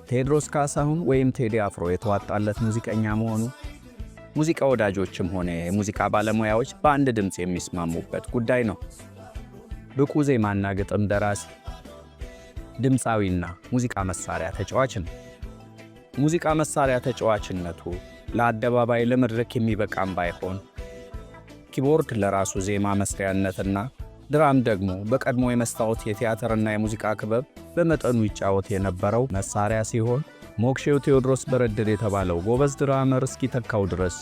ቴዎድሮስ ካሳሁን ወይም ቴዲ አፍሮ የተዋጣለት ሙዚቀኛ መሆኑ ሙዚቃ ወዳጆችም ሆነ የሙዚቃ ባለሙያዎች በአንድ ድምጽ የሚስማሙበት ጉዳይ ነው። ብቁ ዜማና ግጥም ደራሲ፣ ድምፃዊና ሙዚቃ መሳሪያ ተጫዋች ነው። ሙዚቃ መሳሪያ ተጫዋችነቱ ለአደባባይ ለመድረክ የሚበቃም ባይሆን ኪቦርድ ለራሱ ዜማ መስሪያነትና ድራም ደግሞ በቀድሞ የመስታወት የቲያትርና የሙዚቃ ክበብ በመጠኑ ይጫወት የነበረው መሳሪያ ሲሆን ሞክሼው ቴዎድሮስ በረድር የተባለው ጎበዝ ድራመር እስኪተካው ድረስ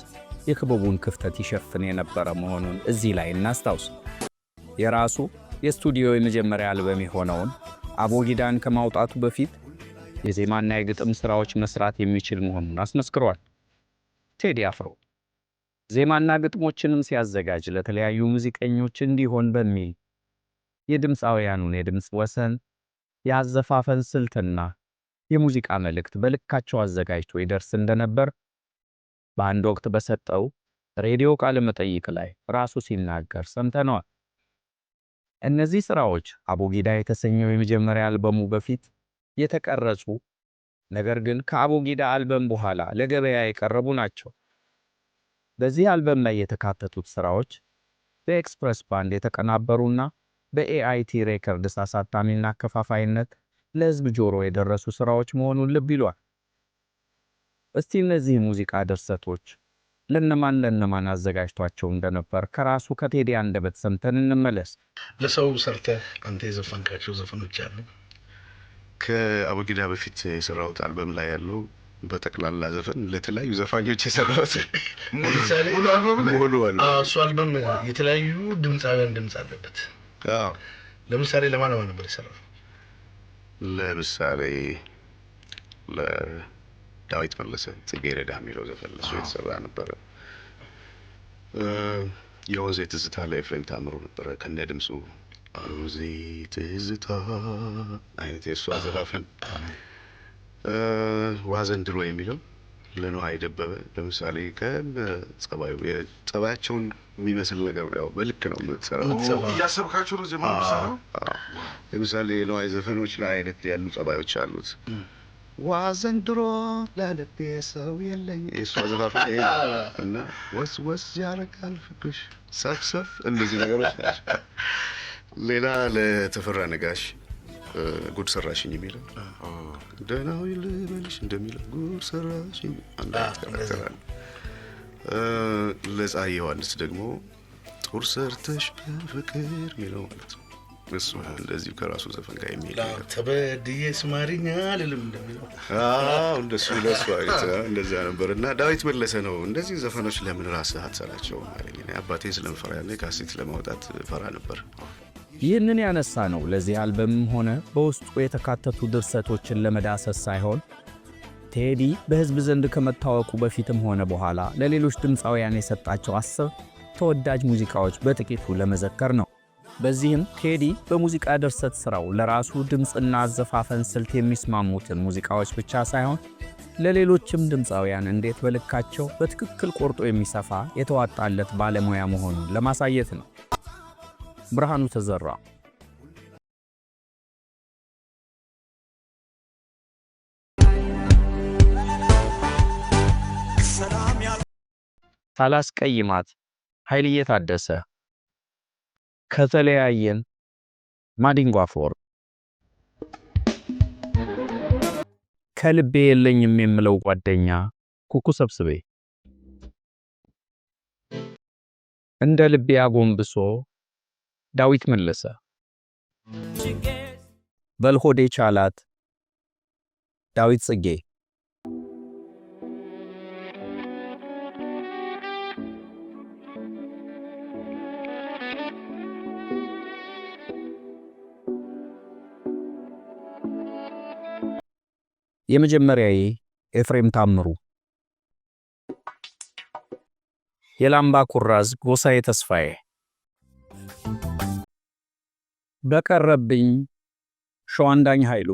የክበቡን ክፍተት ይሸፍን የነበረ መሆኑን እዚህ ላይ እናስታውስ። የራሱ የስቱዲዮ የመጀመሪያ አልበም የሆነውን አቦጊዳን ከማውጣቱ በፊት የዜማና የግጥም ሥራዎች መስራት የሚችል መሆኑን አስመስክሯል። ቴዲ አፍሮ ዜማና ግጥሞችንም ሲያዘጋጅ ለተለያዩ ሙዚቀኞች እንዲሆን በሚል የድምፃውያኑን የድምፅ ወሰን፣ የአዘፋፈን ስልትና የሙዚቃ መልእክት በልካቸው አዘጋጅቶ ይደርስ እንደነበር በአንድ ወቅት በሰጠው ሬዲዮ ቃለ መጠይቅ ላይ ራሱ ሲናገር ሰምተነዋል። እነዚህ ሥራዎች አቦጊዳ የተሰኘው የመጀመሪያ አልበሙ በፊት የተቀረጹ ነገር ግን ከአቦጊዳ አልበም በኋላ ለገበያ የቀረቡ ናቸው። በዚህ አልበም ላይ የተካተቱት ሥራዎች በኤክስፕረስ ባንድ የተቀናበሩና በኤአይቲ ሬከርድስ አሳታሚና አከፋፋይነት ለሕዝብ ጆሮ የደረሱ ሥራዎች መሆኑን ልብ ይሏል። እስቲ እነዚህ ሙዚቃ ድርሰቶች ለነማን አዘጋጅቷቸው እንደነበር ከራሱ ከቴዲ አንደበት ሰምተን እንመለስ። ለሰው ሰርተህ አንተ የዘፈንካቸው ዘፈኖች አሉ? ከአቦጊዳ በፊት የሰራሁት አልበም ላይ ያለው በጠቅላላ ዘፈን ለተለያዩ ዘፋኞች የሰራሁት ሙሉ አለ። እሱ አልበም የተለያዩ ድምፃውያን ድምፅ አለበት። ለምሳሌ ለማን ነበር የሰራው? ለምሳሌ ለዳዊት መለሰ ጽጌረዳ የሚለው ዘፈን ለሱ የተሰራ ነበረ። የወንዜ ትዝታ ለኤፍሬም ታምሩ ነበረ ከነ ድምፁ ወንዜ ትዝታ አይነት የእሱ አዘፋፈን። ዋዘንድሮ የሚለው ለነዋይ ደበበ ለምሳሌ ጸባያቸውን የሚመስል ነገር ያው በልክ ነው የምትሰራው። እያሰብካቸው ነው ዜማ የምትሰራው። ለምሳሌ የነዋይ ዘፈኖች ላይ አይነት ያሉ ጸባዮች አሉት። ዋዘንድሮ ለልቤ ሰው የለኝ የእሱ አዘፋፈን እና ወስ ያረጋል ፍቅሽ ሰፍሰፍ እንደዚህ ነገሮች ናቸው። ሌላ ለተፈራ ነጋሽ ጉድ ሰራሽኝ የሚለው ደህናው ልበልሽ እንደሚለው ጉድ ሰራሽኝ አንድ ተከራከራል። ለፀሐይ ዮሐንስ ደግሞ ጦር ሰርተሽ በፍቅር የሚለው ማለት ነው። እሱ እንደዚህ ከራሱ ዘፈን ጋር የሚል ተበድዬ ስማሪኛ ልልም እንደሚለው እንደሱ ለሱ አይነት እንደዛ ነበር። እና ዳዊት መለሰ ነው እንደዚህ ዘፈኖች ለምን ራስህ አትሰራቸው አለኝ። አባቴን ስለምፈራ ያለ ካሴት ለማውጣት ፈራ ነበር። ይህንን ያነሳ ነው ለዚህ አልበምም ሆነ በውስጡ የተካተቱ ድርሰቶችን ለመዳሰስ ሳይሆን ቴዲ በሕዝብ ዘንድ ከመታወቁ በፊትም ሆነ በኋላ ለሌሎች ድምፃውያን የሰጣቸው 10 ተወዳጅ ሙዚቃዎች በጥቂቱ ለመዘከር ነው። በዚህም ቴዲ በሙዚቃ ድርሰት ሥራው ለራሱ ድምፅና አዘፋፈን ስልት የሚስማሙትን ሙዚቃዎች ብቻ ሳይሆን ለሌሎችም ድምፃውያን እንዴት በልካቸው በትክክል ቆርጦ የሚሰፋ የተዋጣለት ባለሙያ መሆኑን ለማሳየት ነው። ብርሃኑ ተዘራ ሳላስቀይማት ኃይልዬ ታደሰ ከተለያየን ማዲንጎ አፈወርቅ ከልቤ የለኝም የምለው ጓደኛ ኩኩ ሰብስቤ እንደ ልቤ አጎንብሶ ዳዊት መለሰ በልሆዴ ቻላት ዳዊት ጽጌ የመጀመሪያዬ ኤፍሬም ታምሩ የላምባ ኩራዝ ጎሳዬ ተስፋዬ በቀረብኝ ሸዋንዳኝ ኃይሉ